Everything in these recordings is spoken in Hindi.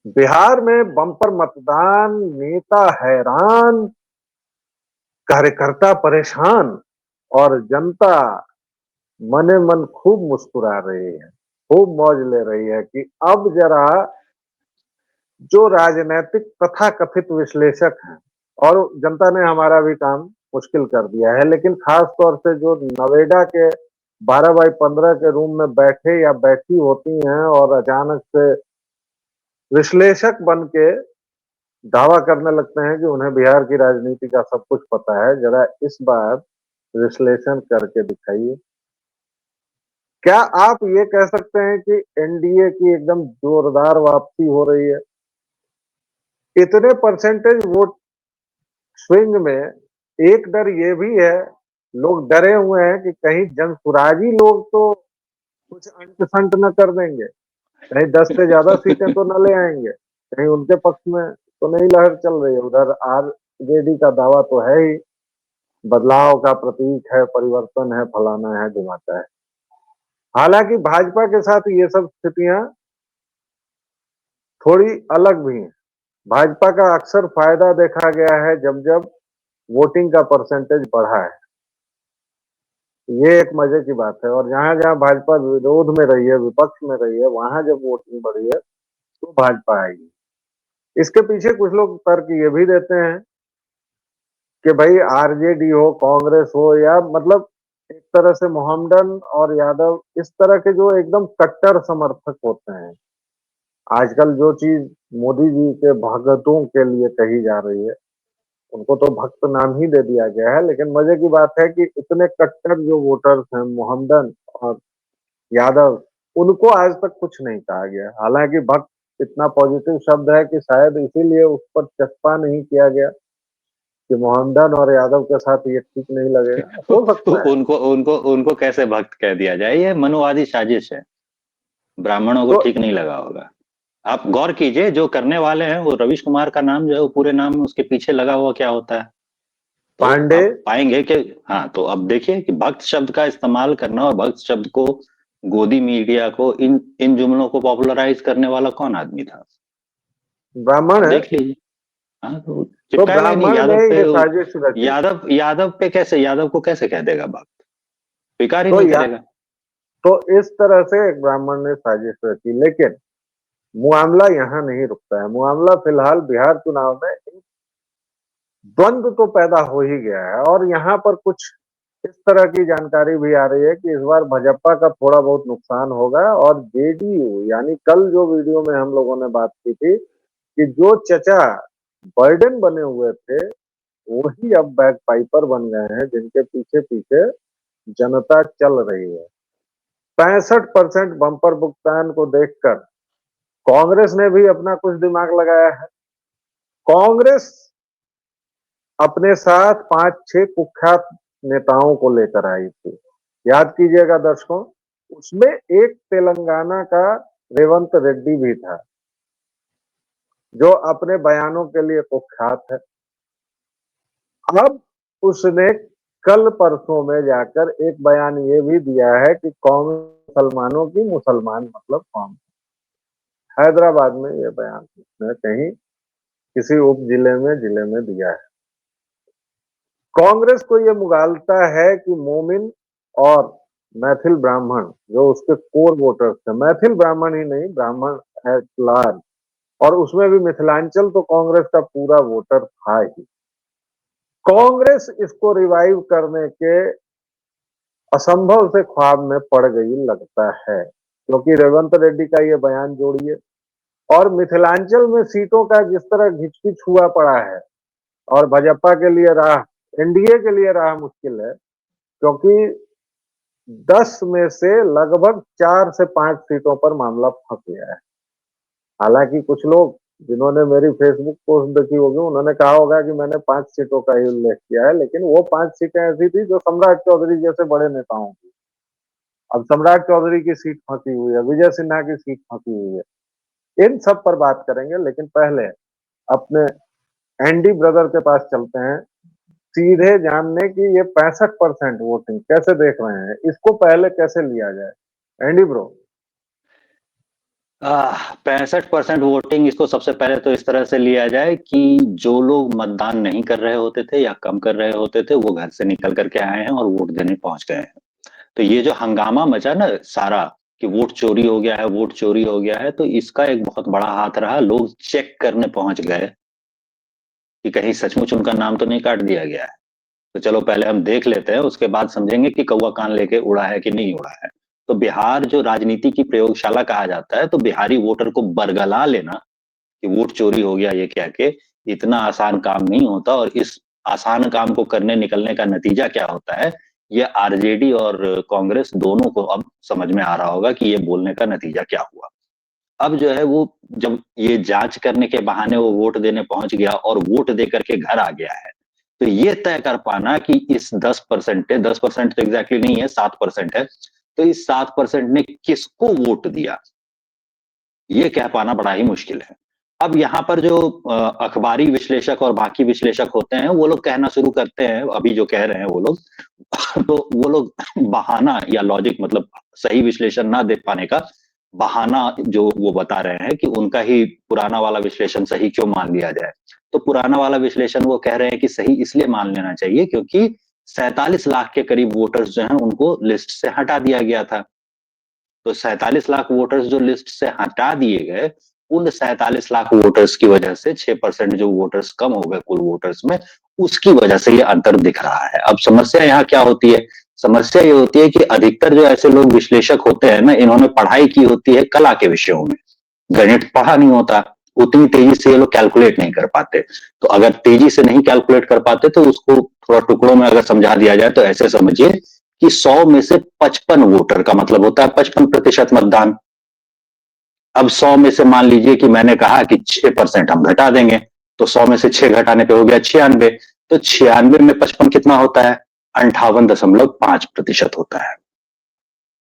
बिहार में बम्पर मतदान, नेता हैरान, कार्यकर्ता परेशान और जनता मने मन खूब मुस्कुरा रही है, खूब मौज ले रही है कि अब जरा जो राजनैतिक तथाकथित विश्लेषक हैं और जनता ने हमारा भी काम मुश्किल कर दिया है, लेकिन खास तौर से जो नवेडा के 12x15 के रूम में बैठे या बैठी होती हैं और अचानक से विश्लेषक बन के दावा करने लगते हैं कि उन्हें बिहार की राजनीति का सब कुछ पता है। जरा इस बार विश्लेषण करके दिखाइए। क्या आप ये कह सकते हैं कि एनडीए की एकदम जोरदार वापसी हो रही है? इतने परसेंटेज वोट स्विंग में एक डर ये भी है, लोग डरे हुए हैं कि कहीं जनसुराजी लोग तो कुछ अंट-शंट न कर देंगे, कहीं 10 से ज़्यादा सीटें तो न ले आएँगे, कहीं उनके पक्ष में तो नहीं लहर चल रही है। उधर आरजेडी का दावा तो है ही, बदलाव का प्रतीक है, परिवर्तन है, फलाना है, ढिमाका है। हालाँकि भाजपा के साथ ये सब स्थितियाँ थोड़ी अलग भी हैं। भाजपा का अक्सर फ़ायदा देखा गया है जब-जब वोटिंग का परसेंटेज बढ़ा है। ये एक मज़े की बात है और जहाँ-जहाँ भाजपा विरोध में रही है, विपक्ष में रही है, वहाँ जब वोटिंग बढ़ी है, तो भाजपा आएगी। इसके पीछे कुछ लोग तर्क ये भी देते हैं कि भई आरजेडी हो, कांग्रेस हो या मतलब एक तरह से मोहम्मडन और यादव इस तरह के जो एकदम कट्टर समर्थक होते हैं। आजकल जो चीज़ मोदी जी के भगतों के लिए कही जा रही है, उनको तो भक्त नाम ही दे दिया गया है, लेकिन मज़े की बात है कि इतने कट्टर जो वोटर्स हैं मोहम्मडन और यादव, उनको आज तक कुछ नहीं कहा गया। हालाँकि भक्त इतना पॉज़िटिव शब्द है कि शायद इसीलिए उस पर चस्पा नहीं किया गया कि मोहम्मडन और यादव के साथ ये ठीक नहीं लगेगा, हो सकता है। उनको उनको उनको कैसे भक्त कह दिया जाए, ये मनोवादी साजिश है। ब्राह्मणों को तो ठीक नहीं लगा होगा। आप गौर कीजिए, जो करने वाले हैं वो रवीश कुमार का नाम जो है वो पूरे नाम में उसके पीछे लगा हुआ क्या होता है। तो पांडे आप पाएंगे कि हाँ, तो अब देखिए कि भक्त शब्द का इस्तेमाल करना और भक्त शब्द को गोदी मीडिया को इन इन जुमलों को पॉपुलराइज करने वाला कौन आदमी था। आप ब्राह्मण है, देख लीजिए। हाँ, तो तो चिपकाएगा ही नहीं ब्राह्मण ने यादव पे। ये साजिश रची। यादव पे कैसे, यादव को कैसे कह देगा भक्त, स्वीकार ही तो नहीं या करेगा। तो इस तरह से एक ब्राह्मण ने साजिश रची, लेकिन मामला यहाँ नहीं रुकता है। मामला फिलहाल बिहार चुनाव में एक द्वंद तो पैदा हो ही गया है और यहाँ पर कुछ इस तरह की जानकारी भी आ रही है कि इस बार भाजपा का थोड़ा बहुत नुकसान होगा और जेडीयू यानी कल जो वीडियो में हम लोगों ने बात की थी कि जो चचा बर्डन बने हुए थे, वही अब बैकपाइपर बन गए हैं जिनके पीछे-पीछे जनता चल रही है। 65% बम्पर भुगतान को देखकर कांग्रेस ने भी अपना कुछ दिमाग लगाया है। कांग्रेस अपने साथ 5-6 कुख्यात नेताओं को लेकर आई थी। याद कीजिएगा दर्शकों, उसमें एक तेलंगाना का रेवंत रेड्डी भी था, जो अपने बयानों के लिए कुख्यात है। अब उसने कल परसों में जाकर एक बयान ये भी दिया है कि कौम मुसलमानों की मुसलमान मतलब कौन। हैदराबाद में ये बयान उसने कहीं किसी उप जिले में दिया है। कांग्रेस को ये मुगालता है कि मोमिन और मैथिल ब्राह्मण जो उसके कोर वोटर्स थे, मैथिल ब्राह्मण ही नहीं ब्राह्मण एट लार्ज, और उसमें भी मिथिलांचल तो कांग्रेस का पूरा वोटर था ही। कांग्रेस इसको रिवाइव करने के असंभव से ख्वाब में पड़ गई लगता है, क्योंकि रेवंत रेड्डी का ये बयान जोड़िए और मिथिलांचल में सीटों का जिस तरह घिचपिच हुआ पड़ा है और भाजपा के लिए राह, एनडीए के लिए राह मुश्किल है, क्योंकि 10 में से लगभग 4 से 5 सीटों पर मामला फंस गया है। हालांकि कुछ लोग जिन्होंने मेरी फेसबुक पोस्ट देखी होगी उन्होंने कहा होगा कि मैंने 5 सीटों का ही उल्लेख किया है, लेकिन वो 5 सीटें ऐसी थी जो सम्राट चौधरी जैसे बड़े नेताओं की। अब सम्राट चौधरी की सीट फंसी हुई है, विजय सिन्हा की सीट फंसी हुई है। इन सब पर बात करेंगे, लेकिन पहले अपने एनडी ब्रदर के पास चलते हैं, सीधे जानने की ये 65% वोटिंग कैसे देख रहे हैं, इसको पहले कैसे लिया जाए। Andy bro. 65% वोटिंग, इसको सबसे पहले तो इस तरह से लिया जाए कि जो लोग मतदान नहीं कर रहे होते थे या कम कर रहे होते थे, वो घर से निकल करके आए हैं और वोट देने पहुंच गए हैं। तो ये जो हंगामा मचा ना सारा, कि वोट चोरी हो गया है, वोट चोरी हो गया है, तो इसका एक बहुत बड़ा हाथ रहा। लोग चेक करने पहुंच गए कि कहीं सचमुच उनका नाम तो नहीं काट दिया गया है। तो चलो पहले हम देख लेते हैं, उसके बाद समझेंगे कि कौवा कान लेके उड़ा है कि नहीं उड़ा है। तो बिहार जो राजनीति की प्रयोगशाला कहा जाता है, तो बिहारी वोटर को बरगला लेना कि वोट चोरी हो गया ये कह के, इतना आसान काम नहीं होता। और इस आसान काम को करने निकलने का नतीजा क्या होता है, ये आरजेडी और कांग्रेस दोनों को अब समझ में आ रहा होगा कि ये बोलने का नतीजा क्या हुआ। अब जो है वो, जब ये जांच करने के बहाने वो वोट देने पहुंच गया और वोट दे करके घर आ गया है, तो ये तय कर पाना कि इस 10% है, 10% तो एग्जैक्टली नहीं है, 7% है, तो इस 7% ने किसको वोट दिया, ये कह पाना बड़ा ही मुश्किल है। अब यहाँ पर जो अखबारी विश्लेषक और बाकी विश्लेषक होते हैं, वो लोग कहना शुरू करते हैं, अभी जो कह रहे हैं वो लोग तो वो लोग बहाना या लॉजिक, मतलब सही विश्लेषण ना दे पाने का बहाना जो वो बता रहे हैं कि उनका ही पुराना वाला विश्लेषण सही क्यों मान लिया जाए। तो पुराना वाला विश्लेषण वो कह रहे हैं कि सही इसलिए मान लेना चाहिए क्योंकि 47 लाख के करीब वोटर्स जो हैं उनको लिस्ट से हटा दिया गया था। तो 47 लाख वोटर्स जो लिस्ट से हटा दिए गए, उन 47 लाख वोटर्स की वजह से 6% जो वोटर्स कम हो गए कुल वोटर्स में, उसकी वजह से ये अंतर दिख रहा है। अब समस्या यहाँ क्या होती है, समस्या ये होती है कि अधिकतर जो ऐसे लोग विश्लेषक होते हैं ना, इन्होंने पढ़ाई की होती है कला के विषयों में, गणित पढ़ा नहीं होता, उतनी तेजी से ये लोग कैलकुलेट नहीं कर पाते। तो अगर तेजी से नहीं कैलकुलेट कर पाते तो उसको थोड़ा टुकड़ों में अगर समझा दिया जाए तो ऐसे समझिए कि 100 में से 55 वोटर का मतलब होता है 55% मतदान। अब 100 में से मान लीजिए कि मैंने कहा कि 6% हम घटा देंगे, तो 100 में से 6 घटाने पे हो गया 96। तो 96 में 55 कितना होता है, 58.5% होता है।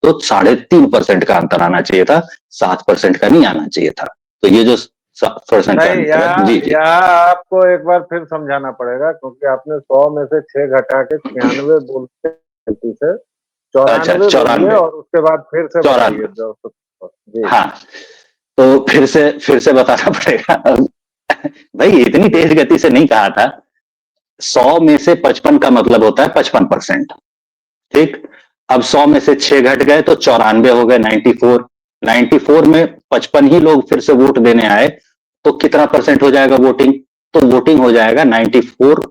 तो 3.5% का अंतर आना चाहिए था, 7% का नहीं आना चाहिए था। तो ये जो 7% का नहीं, अंतर है, यहाँ जी जी। यहाँ आपको एक बार फिर समझाना पड़ेगा क्योंकि आपने 100 में से 6 घटा के 96 बोलते गलती से अच्छा, 94 बोलिए 94, और उसके बाद फिर से बताइए 94, जी। हाँ। तो फिर से बताना पड़ेगा। भाई इतनी तेज गति से नहीं कहा था। 100 में से 55 का मतलब होता है 55%। ठीक। अब 100 में से 6 घट गए तो 94 हो गए, 94। 94 में 55 ही लोग फिर से वोट देने आए, तो कितना परसेंट हो जाएगा वोटिंग, तो वोटिंग हो जाएगा 94,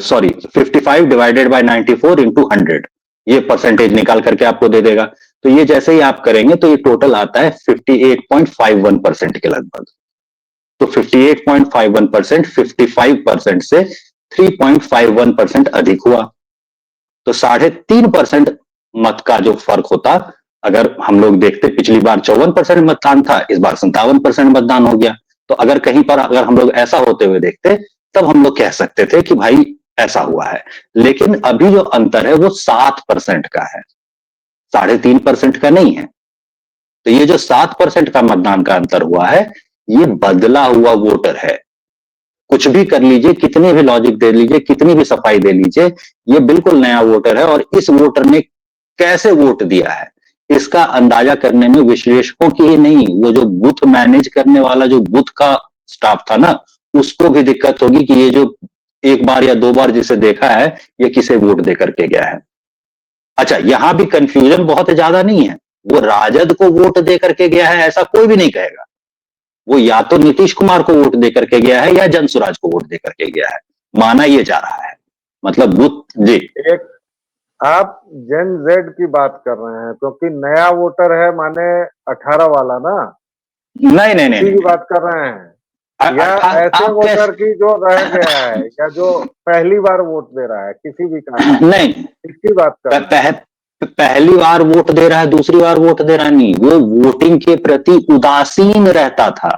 सॉरी 55 डिवाइडेड बाय 94 इंटू 100। ये परसेंटेज निकाल करके आपको दे देगा। तो ये जैसे ही आप करेंगे तो ये टोटल आता है 58.51% के लगभग। तो 58.51% 55% से 3.51% अधिक हुआ। तो 3.5% मत का जो फर्क होता, अगर हम लोग देखते पिछली बार 54% मतदान था, इस बार 57% मतदान हो गया। तो अगर कहीं पर अगर हम लोग ऐसा होते हुए देखते, तब हम लोग कह सकते थे कि भाई ऐसा हुआ है। लेकिन अभी जो अंतर है वो 7% का है, 3.5% का नहीं है। तो ये जो 7% का मतदान का अंतर हुआ है, ये बदला हुआ वोटर है। कुछ भी कर लीजिए, कितनी भी लॉजिक दे लीजिए, कितनी भी सफाई दे लीजिए, ये बिल्कुल नया वोटर है। और इस वोटर ने कैसे वोट दिया है, इसका अंदाजा करने में विश्लेषकों की ही नहीं, वो जो बूथ मैनेज करने वाला जो बूथ का स्टाफ था ना, उसको भी दिक्कत होगी कि ये जो एक बार या दो बार जिसे देखा है, ये किसे वोट दे करके गया है। अच्छा, यहां भी कंफ्यूजन बहुत ज्यादा नहीं है, वो राजद को वोट दे करके गया है ऐसा कोई भी नहीं कहेगा। वो या तो नीतीश कुमार को वोट दे करके गया है या जनसुराज को वोट दे करके गया है, माना ये जा रहा है। मतलब बूथ जी। एक आप जेन जेड की बात कर रहे हैं क्योंकि नया वोटर है माने 18 वाला ना, नहीं नहीं नहीं उसी नहीं, की नहीं। बात कर रहे हैं या ऐसे आप वोटर कैसे, की जो रह गया है या जो पहली बार वोट दे रहा है किसी भी कारण से, नहीं, इसकी बात कर रहे हैं। पहली बार वोट दे रहा है, दूसरी बार वोट दे रहा है, नहीं, वो वोटिंग के प्रति उदासीन रहता था।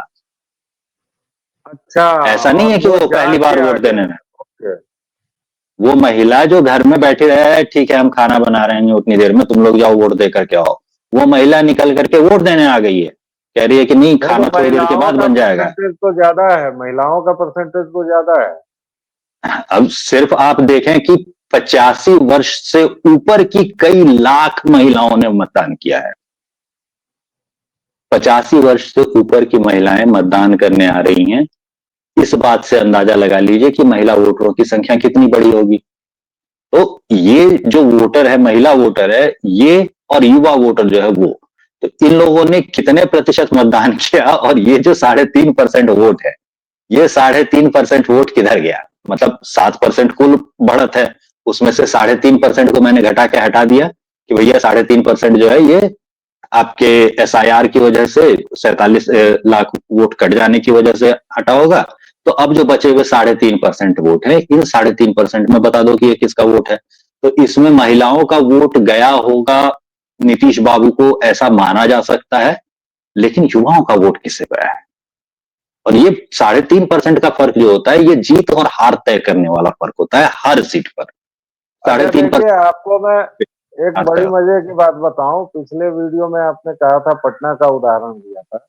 अच्छा, ऐसा नहीं और है कि वो वो पहली जाके बार आ वोट गया। देने में, ओके। वो महिला जो घर में बैठी रहे, ठीक है हम खाना बना रहे हैं उतनी देर में, तुम लोग जाओ वोट दे करके आओ, वो महिला निकल करके वोट देने आ गई है, कह रही है कि नहीं नहीं तो खाना थोड़ी देर के महिलाओं बाद का बन जाएगा। परसेंटेज तो ज्यादा है, महिलाओं का परसेंटेज तो ज्यादा है। अब सिर्फ आप देखें कि 85 वर्ष से ऊपर की कई लाख महिलाओं ने मतदान किया है। 85 वर्ष से ऊपर की महिलाएं मतदान करने आ रही हैं, इस बात से अंदाजा लगा लीजिए कि महिला वोटरों की संख्या कितनी बड़ी होगी। तो ये जो वोटर है, महिला वोटर है, ये और युवा वोटर जो है वो, तो इन लोगों ने कितने प्रतिशत मतदान किया, और ये जो 3.5% वोट है, ये 3.5% वोट किधर गया? मतलब 7% कुल बढ़त है, उसमें से 3.5% को मैंने घटा के हटा दिया कि भैया 3.5% जो है ये आपके एसआईआर की वजह से 47 लाख वोट कट जाने की वजह से हटा होगा। तो अब जो बचे हुए 3.5% वोट है, इन 3.5% में बता दो कि ये किसका वोट है। तो इसमें महिलाओं का वोट गया होगा नीतीश बाबू को, ऐसा माना जा सकता है, लेकिन युवाओं का वोट किससे गया है? और ये 3.5% का फर्क जो होता है, ये जीत और हार तय करने वाला फर्क होता है हर सीट पर। अच्छा 3.5% देखिए, आपको मैं एक बड़ी मजे की बात बताऊं। पिछले वीडियो में आपने कहा था, पटना का उदाहरण दिया था,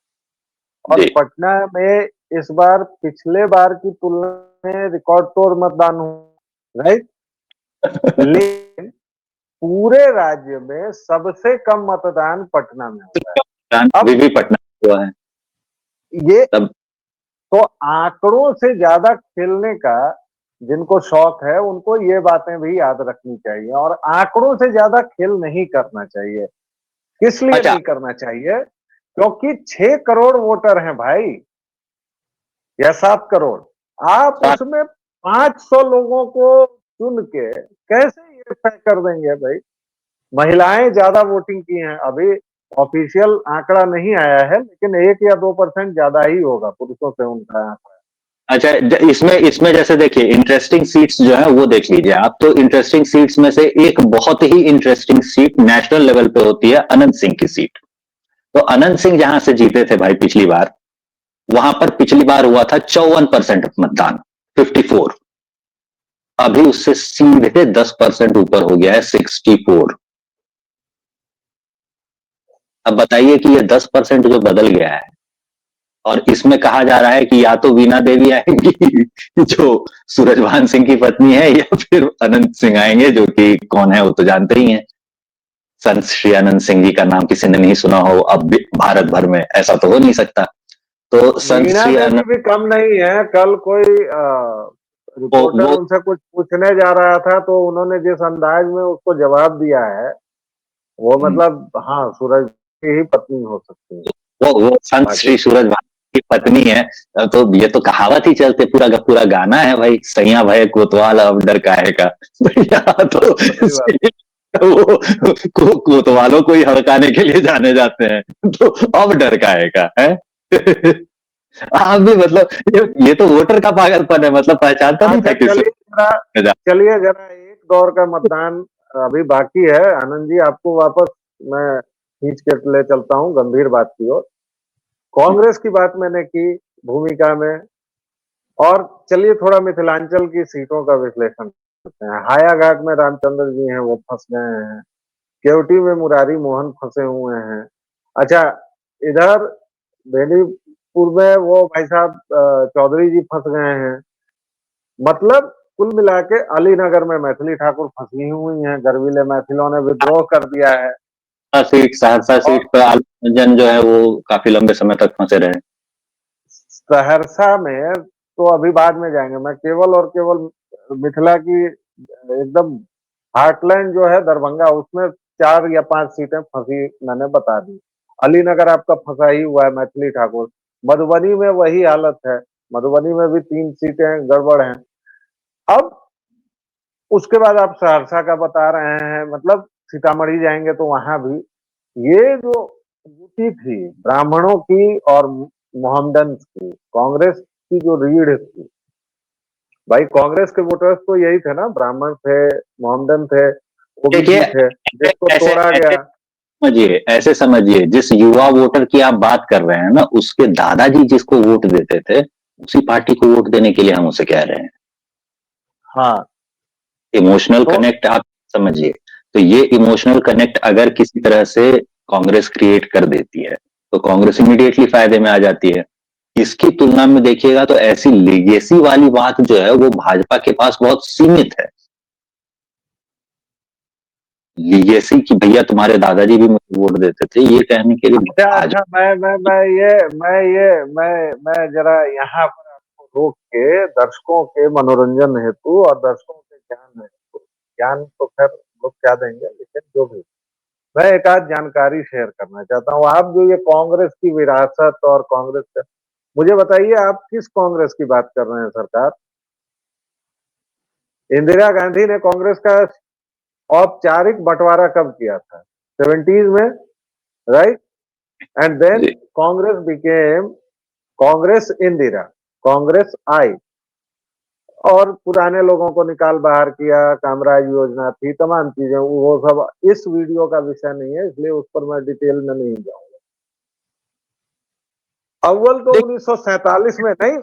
और जी। पटना में इस बार पिछले बार की तुलना में रिकॉर्ड तोड़ मतदान हुआ, राइट। लेकिन पूरे राज्य में सबसे कम मतदान पटना में हुआ है। अभी अब भी पटना हुआ है ये तब। तो आंकड़ों से ज्यादा खेलने का जिनको शौक है, उनको ये बातें भी याद रखनी चाहिए, और आंकड़ों से ज्यादा खेल नहीं करना चाहिए। किस लिए अच्छा, नहीं करना चाहिए? क्योंकि 6 करोड़ वोटर हैं भाई, या 7 करोड़। आप उसमें 500 लोगों को चुन के कैसे ये तय कर देंगे भाई? महिलाएं ज्यादा वोटिंग की हैं। अभी ऑफिशियल आंकड़ा नहीं आया है, लेकिन 1 या 2% ज्यादा ही होगा पुरुषों से उनका आंकड़ा। अच्छा, इसमें इसमें जैसे देखिए इंटरेस्टिंग सीट्स जो है वो देख लीजिए आप। तो इंटरेस्टिंग सीट्स में से एक बहुत ही इंटरेस्टिंग सीट नेशनल लेवल पे होती है, अनंत सिंह की सीट। तो अनंत सिंह जहां से जीते थे भाई पिछली बार, वहां पर पिछली बार हुआ था 54% मतदान, 54। अभी उससे सीधे 10% ऊपर हो गया है, 64। अब बताइए कि ये 10% जो बदल गया है, और इसमें कहा जा रहा है कि या तो वीणा देवी आएंगी जो सूरजभान सिंह की पत्नी है, या फिर अनंत सिंह आएंगे, जो कि कौन है वो तो जानते ही हैं। संत श्री अनंत सिंह जी का नाम किसी ने नहीं सुना हो अब भी भारत भर में? ऐसा तो हो नहीं सकता। तो संत वीणा श्री देवी अनंत भी कम नहीं है। कल कोई रिपोर्टर वो उनसे कुछ पूछने जा रहा था, तो उन्होंने जिस अंदाज में उसको जवाब दिया है, वो मतलब हाँ, सूरज की ही पत्नी हो सकती है। वो संत बाकी श्री सूरजभान की पत्नी है। तो ये तो कहावत ही चलते, पूरा का पूरा गाना है भाई, सैया भय कोतवाल अब डर काहे का। भैया तो सही बात। वो कोतवालों को ही हड़काने के लिए जाने जाते हैं, तो अब डर काहे का है। आप भी मतलब ये तो वोटर का पागलपन है, मतलब पहचानता नहीं अच्छा था किसी चलिए जरा एक दौर का मतदान अभी बाकी है। आनंद जी, आपको वापस मैं खींच के ले चलता हूँ गंभीर बात की ओर। कांग्रेस की बात मैंने की भूमिका में, और चलिए थोड़ा मिथिलांचल की सीटों का विश्लेषण करते हैं। हायाघाट में रामचंद्र जी हैं, वो फंस गए हैं। केवटी में मुरारी मोहन फंसे हुए हैं। अच्छा, इधर बेनीपुर में वो भाई साहब चौधरी जी फंस गए हैं। मतलब कुल मिला के अलीनगर में मैथिली ठाकुर फंसी हुई हैं। गर्विले मैथिलों ने विद्रोह कर दिया है। सहरसा और सीट पर आलोक रंजन जो है वो काफी लंबे समय तक फंसे रहे। सहरसा में तो अभी बाद में जाएंगे। मैं केवल और केवल मिथिला की एकदम हार्टलैंड जो है दरभंगा, उसमें 4 या 5 सीटें फंसी मैंने बता दी। अलीनगर आपका फंसा ही हुआ है मैथिली ठाकुर। मधुबनी में वही हालत है। मधुबनी में भी 3 सीटें गड़बड़ हैं। अब उसके बाद आप सहरसा का बता रहे हैं, मतलब सीतामढ़ी जाएंगे तो वहां भी ये जो युति थी ब्राह्मणों की और मोहम्मदन की, कांग्रेस की जो रीढ़ थी भाई, कांग्रेस के वोटर्स तो यही थे ना, ब्राह्मण थे, मोहम्मदन थे, देखिए, ओबीसी थे, जिसको ऐसे तोड़ा ऐसे गया। समझिए, ऐसे समझिए, जिस युवा वोटर की आप बात कर रहे हैं ना, उसके दादाजी जिसको वोट देते थे, उसी पार्टी को वोट देने के लिए हम उसे कह रहे हैं। हाँ, इमोशनल तो कनेक्ट आप समझिए। तो ये इमोशनल कनेक्ट अगर किसी तरह से कांग्रेस क्रिएट कर देती है, तो कांग्रेस इमीडिएटली फायदे में आ जाती है। इसकी तुलना में देखिएगा तो ऐसी लेगेसी वाली बात जो है वो भाजपा के पास बहुत सीमित है। लीगेसी कि भैया तुम्हारे दादाजी भी मुझे वोट देते थे, ये कहने के लिए अच्छा आज अच्छा, मैं जरा यहाँ पर आपको रोक के दर्शकों के मनोरंजन हेतु और दर्शकों के ज्ञान हेतु, ज्ञान तो खैर लोग क्या देंगे, लेकिन जो भी, मैं एक आध जानकारी शेयर करना चाहता हूँ। आप जो ये कांग्रेस की विरासत और कांग्रेस का, मुझे बताइए आप किस कांग्रेस की बात कर रहे हैं सरकार? इंदिरा गांधी ने कांग्रेस का औपचारिक बंटवारा कब किया था? 70s में, right? And then Congress became Congress Indira, Congress I, और पुराने लोगों को निकाल बाहर किया, कामराज योजना थी, तमाम चीजें, वो सब इस वीडियो का विषय नहीं है, इसलिए उस पर मैं डिटेल में नहीं जाऊंगा। अव्वल तो 1947 में नहीं,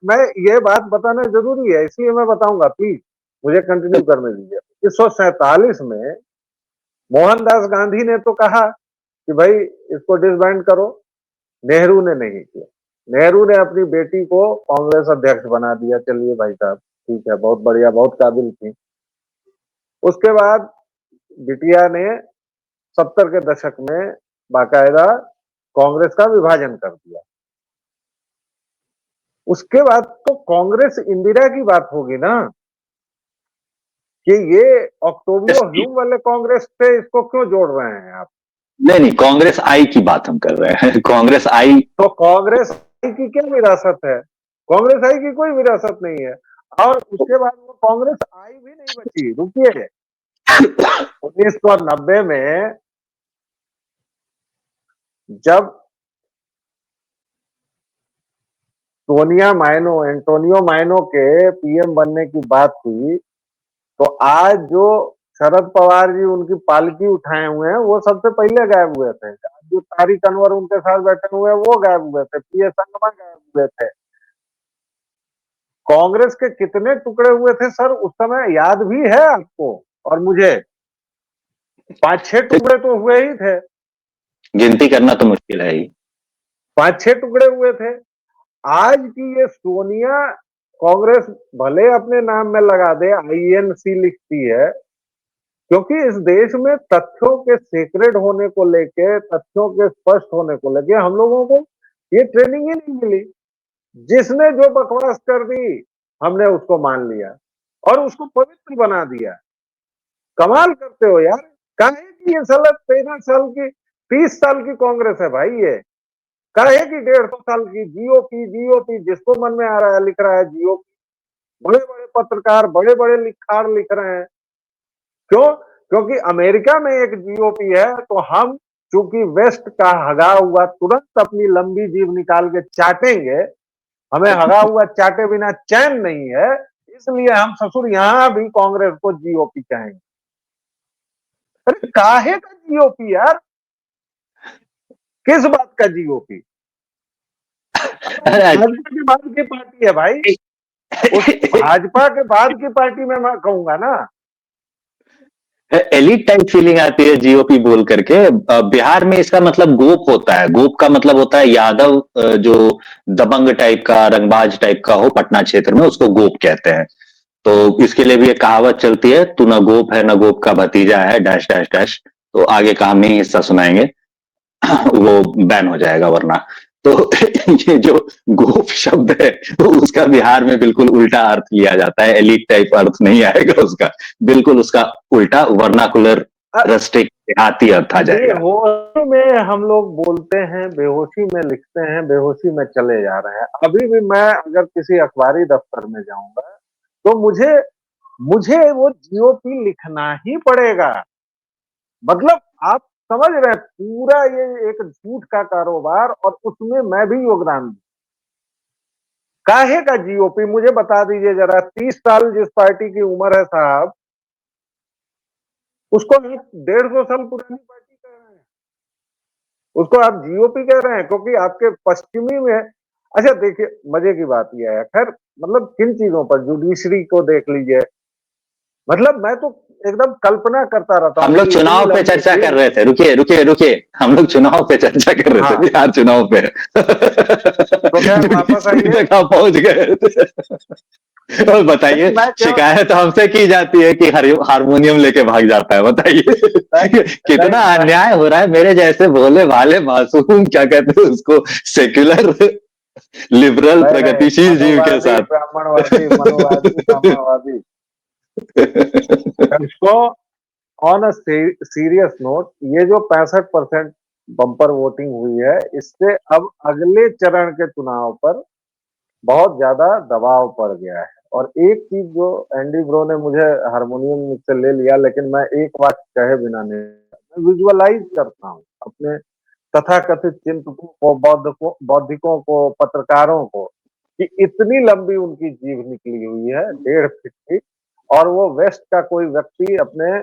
मैं ये बात बताना जरूरी है, इसलिए मैं बताऊंगा, प्लीज मुझे कंटिन्यू करने दीजिए। 1947 में मोहनदास गांधी ने तो कहा कि भाई इसको डिसबैंड करो, नेहरू ने नहीं किया। नेहरू ने अपनी बेटी को कांग्रेस अध्यक्ष बना दिया, चलिए भाई साहब ठीक है, बहुत बढ़िया, बहुत काबिल थी। उसके बाद बिटिया ने 70 के दशक में बाकायदा कांग्रेस का विभाजन कर दिया। उसके बाद तो कांग्रेस इंदिरा की बात होगी ना, कि ये ऑक्टोबियो ह्यूम वाले कांग्रेस से इसको क्यों जोड़ रहे हैं आप? नहीं, कांग्रेस आई की बात हम कर रहे हैं। कांग्रेस आई तो कांग्रेस आई की क्या विरासत है? कांग्रेस आई की कोई विरासत नहीं है। और उसके बाद वो कांग्रेस आई भी नहीं बची, रुकिए। 1990 में जब एंटोनियो माइनो के पीएम बनने की बात हुई, तो आज जो शरद पवार जी उनकी पालकी उठाए हुए हैं, वो सबसे पहले गायब हुए थे। जो तारिक अनवर उनके साथ बैठे हुए हैं, वो गायब हुए थे। पीएस संगमा गायब हुए थे। कांग्रेस के कितने टुकड़े हुए थे सर उस समय, याद भी है आपको और मुझे? 5-6 टुकड़े तो हुए ही थे। गिनती करना तो मुश्किल है ही। 5-6 टुकड़े हुए थे। आज की ये सोनिया, कांग्रेस भले अपने नाम में लगा दे, आईएनसी लिखती है, क्योंकि इस देश में तथ्यों के सीक्रेट होने को लेके, तथ्यों के स्पष्ट होने को लेके हम लोगों को ये ट्रेनिंग ही नहीं मिली। जिसने जो बकवास कर दी, हमने उसको मान लिया और उसको पवित्र बना दिया। कमाल करते हो यार। काहे की ये साला 13 साल की, 30 साल की कांग्रेस है भाई ये। काहे की 150 साल की जीओपी, जीओपी जिसको मन में आ रहा है लिख रहा है जीओपी। बड़े बड़े पत्रकार, बड़े बड़े लिखार लिख रहे हैं। क्यों? क्योंकि अमेरिका में एक जीओपी है, तो हम चूंकि वेस्ट का हगा हुआ तुरंत अपनी लंबी जीभ निकाल के चाटेंगे, हमें हगा हुआ चाटे बिना चैन नहीं है, इसलिए हम ससुर यहां भी कांग्रेस को जीओपी कहेंगे। अरे काहे का जीओपी यार? किस बात का जीओपी? भाजपा के बाद की पार्टी है भाई। उस भाजपा के बाद की पार्टी में मैं कहूंगा ना। एलिट टाइप फीलिंग आती है जीओपी बोल करके। बिहार में इसका मतलब गोप होता है। गोप का मतलब होता है यादव, जो दबंग टाइप का, रंगबाज टाइप का हो पटना क्षेत्र में, उसको गोप कहते हैं। तो इसके लिए भी एक कहावत चलती है, तू न गोप है न गोप का भतीजा है, डैश डैश डैश। तो आगे का हम नहीं हिस्सा सुनाएंगे, वो बैन हो जाएगा वरना। तो ये जो गोप शब्द है, तो उसका बिहार में बिल्कुल उल्टा अर्थ लिया जाता है। एलिट टाइप अर्थ नहीं आएगा उसका, बिल्कुल उसका उल्टा वर्नाकुलर रस्टिक देहाती अर्थ आ जाएगा। बेहोशी में हम लोग बोलते हैं, बेहोशी में लिखते हैं, बेहोशी में चले जा रहे हैं। अभी भी मैं अगर किसी अखबारी दफ्तर में जाऊंगा, तो मुझे वो जीओपी लिखना ही पड़ेगा। मतलब आप समझ रहे हैं, पूरा ये एक झूठ का कारोबार, और उसमें मैं भी योगदान दूं। काहे का जीओपी मुझे बता दीजिए जरा। 30 साल जिस पार्टी की उम्र है साहब, उसको 150 साल पुरानी पार्टी कह रहे हैं, उसको आप जीओपी कह रहे हैं, क्योंकि आपके पश्चिमी में। अच्छा देखिए, मजे की बात यह है, खैर मतलब किन चीजों पर, जुडिशरी को देख लीजिए, मतलब मैं तो एकदम कल्पना करता रहता हूँ। हम लोग चुनाव पे चर्चा कर रहे थे, रुकिए रुकिए रुकिए, हम लोग चुनाव पे चर्चा कर रहे थे, बिहार चुनाव पे। तो क्या वापस आइए, पहुंच गए थे। और बताइए, मैं क्यों शिकायत हमसे की जाती है कि हारमोनियम लेके भाग जाता है। बताइए कितना नहीं, अन्याय हो रहा है। मेरे जैसे भोले भाले मासूम, क्या कहते हैं उसको, सेक्युलर लिबरल नहीं, प्रगतिशील जीव के मनुवादी, साथ। ब्राह्मणवादी, मनुवादी, ब्राह्मणवादी, इसको ऑन अ सीरियस नोट, ये जो 65% बम्पर वोटिंग हुई है, इससे अब अगले चरण के चुनाव पर बहुत ज्यादा दबाव पड़ गया है। और एक चीज जो एंडी ब्रो ने मुझे हारमोनियम मुझसे ले लिया, लेकिन मैं एक बात कहे बिना नहीं, मैं विजुअलाइज करता हूँ अपने तथाकथित चिंतकों को, बौद्धिकों को, पत्रकारों को, कि इतनी लंबी उनकी जीभ निकली हुई है, 1.5 फीट की, और वो वेस्ट का कोई व्यक्ति अपने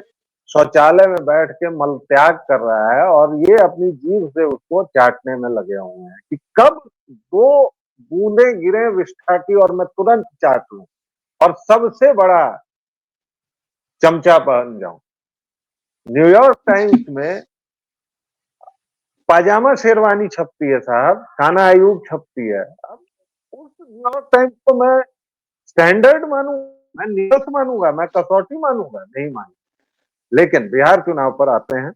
शौचालय में बैठ के मल त्याग कर रहा है, और ये अपनी जीभ से उसको चाटने में लगे हुए हैं कि कब 2 बूंदे गिरे विष्ठा की और मैं तुरंत चाट लूं और सबसे बड़ा चमचा बन जाऊं। न्यूयॉर्क टाइम्स में पाजामा शेरवानी छपती है साहब, खाना आयुब छपती है। अब उस न्यूयॉर्क टाइम्स को मैं स्टैंडर्ड मानूंगा, मैं नियत मानूंगा, मैं कसौटी मानूंगा? नहीं मानूंगा। लेकिन बिहार चुनाव पर आते हैं।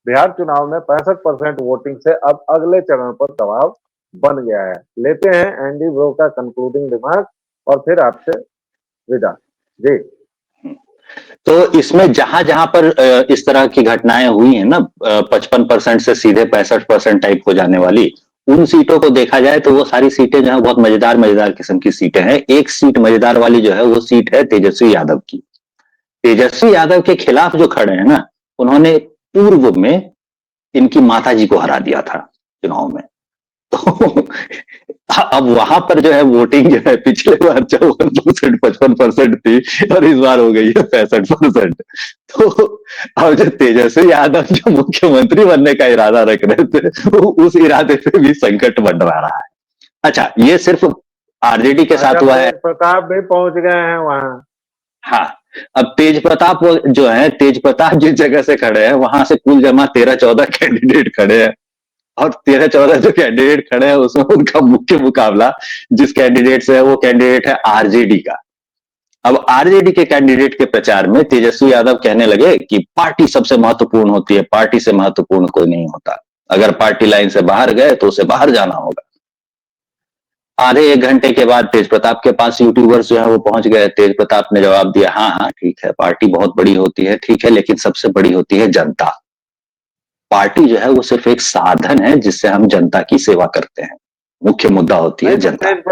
बिहार चुनाव में 65% वोटिंग से अब अगले चरण पर दबाव बन गया है। लेते हैं एंडी ब्रो का कंक्लूडिंग रिमार्क और फिर आपसे विदा। जी। तो इसमें जहां जहां पर इस तरह की घटनाएं हुई हैं ना, 55% से सीधे 65% टाइप हो जाने वाली, उन सीटों को देखा जाए तो वो सारी सीटें जो है बहुत मजेदार मजेदार किस्म की सीटें हैं। एक सीट मजेदार वाली जो है वो सीट है तेजस्वी यादव की। तेजस्वी यादव के खिलाफ जो खड़े हैं ना, उन्होंने पूर्व में इनकी माता जी को हरा दिया था चुनाव में। तो अब वहां पर जो है वोटिंग जो है पिछले बार 54% 55% थी और इस बार हो गई है 65%। तो अब जो तेजस्वी यादव जो मुख्यमंत्री बनने का इरादा रख रहे थे, वो उस इरादे पे भी संकट मंडरा रहा है। अच्छा, ये सिर्फ आरजेडी के अच्छा, साथ हुआ है। तेज प्रताप भी पहुंच गए हैं वहां। हाँ, अब तेज प्रताप जो है, तेज प्रताप जिस जगह से खड़े हैं वहां से कुल जमा 13-14 कैंडिडेट खड़े हैं। और 13-14 जो कैंडिडेट खड़े हैं उसमें उनका मुख्य मुकाबला जिस कैंडिडेट से है वो कैंडिडेट है आरजेडी का। अब आरजेडी के कैंडिडेट के प्रचार में तेजस्वी यादव कहने लगे कि पार्टी सबसे महत्वपूर्ण होती है, पार्टी से महत्वपूर्ण कोई नहीं होता, अगर पार्टी लाइन से बाहर गए तो उसे बाहर जाना होगा। आधे 1 घंटे के बाद तेज प्रताप के पास यूट्यूबर्स जो है वो पहुंच गए। तेज प्रताप ने जवाब दिया, हाँ हाँ ठीक है, पार्टी बहुत बड़ी होती है, ठीक है, लेकिन सबसे बड़ी होती है जनता। पार्टी जो है वो सिर्फ एक साधन है जिससे हम जनता की सेवा करते हैं, मुख्य मुद्दा होती है नहीं तो जनता। तेज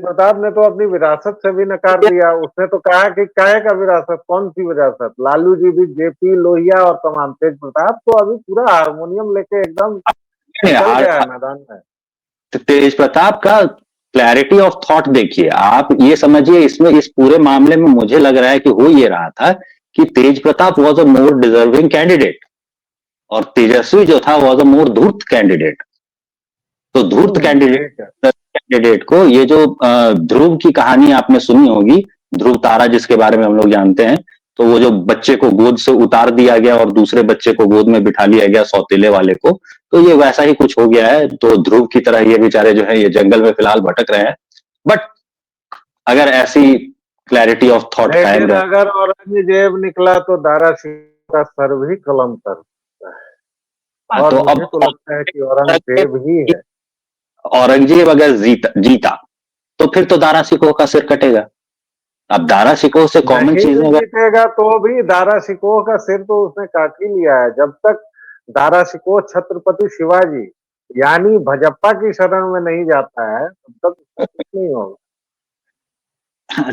प्रताप ने तो अपनी विरासत से भी नकार दिया। उसने तो कहा कि काहे का विरासत, कौन सी विरासत? लालू जी भी, जेपी लोहिया और तमाम। तेज प्रताप तो अभी पूरा हारमोनियम लेके एकदम निकल गया है मैदान में। तेज प्रताप का क्लैरिटी ऑफ थॉट देखिए आप, ये समझिए इसमें, इस पूरे मामले में मुझे लग रहा है कि हो ये रहा था कि Tej Pratap was a more deserving candidate और तेजस्वी जो था वॉज अ मोर धूर्त कैंडिडेट। तो धूर्त ठीक है। कैंडिडेट को ये जो ध्रुव की कहानी आपने सुनी होगी, ध्रुव तारा जिसके बारे में हम लोग जानते हैं, तो वो जो बच्चे को गोद से उतार दिया गया और दूसरे बच्चे को गोद में बिठा लिया गया सौतेले वाले को, तो ये वैसा ही कुछ हो गया है। तो ध्रुव की तरह ये बेचारे जो है ये जंगल में फिलहाल भटक रहे हैं। बट अगर ऐसी क्लैरिटी ऑफ थॉट कायम लेकिन रहे। अगर औरंगजेब निकला तो दारा सिंह का सर भी कलम कर सकता है, और तो अब मुझे तो लगता है कि औरंगजेब ही है। औरंगजेब अगर जीता तो फिर तो दारा सिकोह का सिर कटेगा। अब दारा सिकोह से कॉमन नहीं भी चीजें अगर, जीतेगा तो भी दारा शिकोह का सिर तो उसने काट ही लिया है। जब तक दारा शिकोह छत्रपति शिवाजी यानी भजप्पा की शरण में नहीं जाता है, तब तक उसका कुछ नहीं होगा।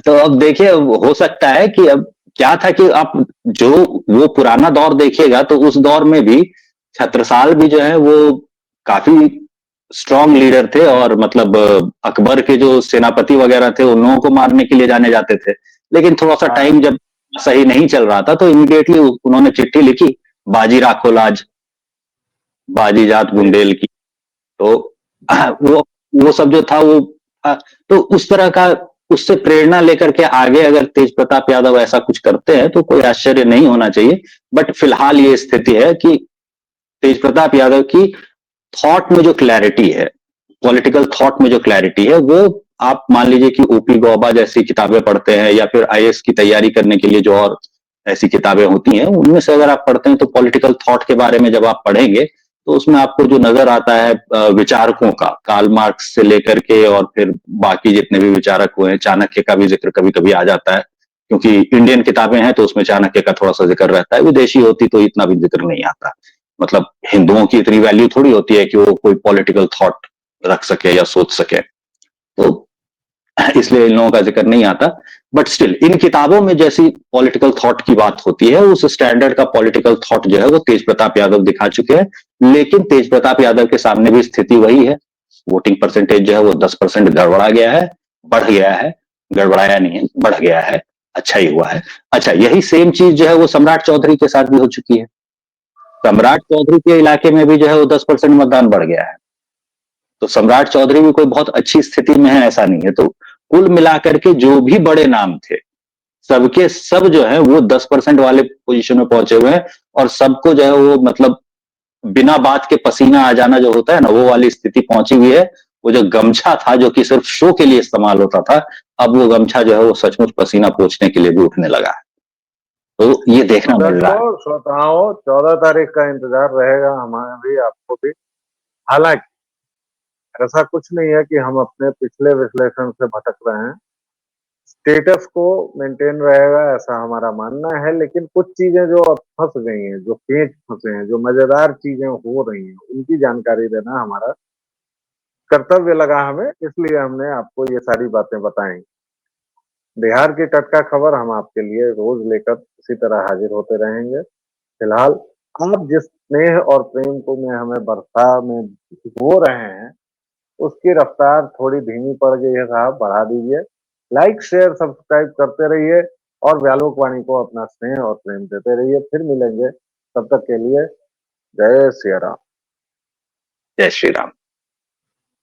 तो अब देखिए हो सकता है कि अब क्या था कि आप जो वो पुराना दौर देखिएगा तो उस दौर में भी छत्रसाल भी जो है वो काफी स्ट्रांग लीडर थे और मतलब अकबर के जो सेनापति वगैरह थे उन लोगों को मारने के लिए जाने जाते थे। लेकिन थोड़ा सा हाँ। टाइम जब सही नहीं चल रहा था तो इमीडिएटली उन्होंने चिट्ठी लिखी, बाजी राखो लाज, बाजी जात जी। बुंदेल की। तो वो वो सब जो था वो तो उस तरह का, उससे प्रेरणा लेकर के आगे अगर तेज प्रताप यादव ऐसा कुछ करते हैं तो कोई आश्चर्य नहीं होना चाहिए। बट फिलहाल ये स्थिति है कि तेज प्रताप यादव की थॉट में जो क्लैरिटी है, पॉलिटिकल थॉट में जो क्लैरिटी है, वो आप मान लीजिए कि ओपी गौबा जैसी किताबें पढ़ते हैं या फिर आईएएस की तैयारी करने के लिए जो और ऐसी किताबें होती हैं, उनमें से अगर आप पढ़ते हैं तो पॉलिटिकल थॉट के बारे में जब आप पढ़ेंगे तो उसमें आपको जो नजर आता है विचारकों का, कार्ल मार्क्स से लेकर के और फिर बाकी जितने भी विचारक हुए हैं, चाणक्य का भी जिक्र कभी कभी आ जाता है, क्योंकि इंडियन किताबें हैं तो उसमें चाणक्य का थोड़ा सा जिक्र रहता है, विदेशी होती तो इतना भी जिक्र नहीं आता। मतलब हिंदुओं की इतनी वैल्यू थोड़ी होती है कि वो कोई पॉलिटिकल थॉट रख सके या सोच सके, तो इसलिए इन लोगों का जिक्र नहीं आता। बट स्टिल इन किताबों में जैसी पॉलिटिकल थॉट की बात होती है, उस स्टैंडर्ड का पॉलिटिकल थॉट जो है वो तेज प्रताप यादव दिखा चुके हैं। लेकिन तेज प्रताप यादव के सामने भी स्थिति वही है, वोटिंग परसेंटेज जो है वो 10% गड़बड़ा गया है, बढ़ गया है, गड़बड़ाया नहीं है, बढ़ गया है, अच्छा ही हुआ है। अच्छा, यही सेम चीज जो है वो सम्राट चौधरी के साथ भी हो चुकी है। सम्राट चौधरी के इलाके में भी जो है वो 10% मतदान बढ़ गया है। तो सम्राट चौधरी भी कोई बहुत अच्छी स्थिति में है ऐसा नहीं है। तो कुल मिलाकर के जो भी बड़े नाम थे, सबके सब जो है वो 10% वाले पोजीशन में पहुंचे हुए हैं, और सबको जो है वो मतलब बिना बात के पसीना आ जाना जो होता है ना, वो वाली स्थिति पहुंची हुई है। वो जो गमछा था जो कि सिर्फ शो के लिए इस्तेमाल होता था, अब वो गमछा जो है वो सचमुच पसीना पोंछने के लिए भी उठने लगा है। तो ये तो देखना मिल रहा है। देखो श्रोताओं, 14 तारीख का इंतजार रहेगा हमारा भी, आपको भी। हालांकि ऐसा कुछ नहीं है कि हम अपने पिछले विश्लेषण से भटक रहे हैं, स्टेटस को मेंटेन रहेगा ऐसा हमारा मानना है। लेकिन कुछ चीजें जो अब फंस गई हैं, जो पेच फंसे हैं, जो मजेदार चीजें हो रही हैं, उनकी जानकारी देना हमारा कर्तव्य लगा हमें, इसलिए हमने आपको ये सारी बातें बताई। बिहार की टटका खबर हम आपके लिए रोज लेकर इसी तरह हाजिर होते रहेंगे। फिलहाल आप जिस स्नेह और प्रेम को में हमें बरसा में भिगो रहे हैं, उसकी रफ्तार थोड़ी धीमी पड़ गई है साहब, बढ़ा दीजिए। लाइक शेयर सब्सक्राइब करते रहिए और व्यालोक वाणी को अपना स्नेह और प्रेम देते रहिए। फिर मिलेंगे, तब तक के लिए जय सिया राम। जय श्री राम।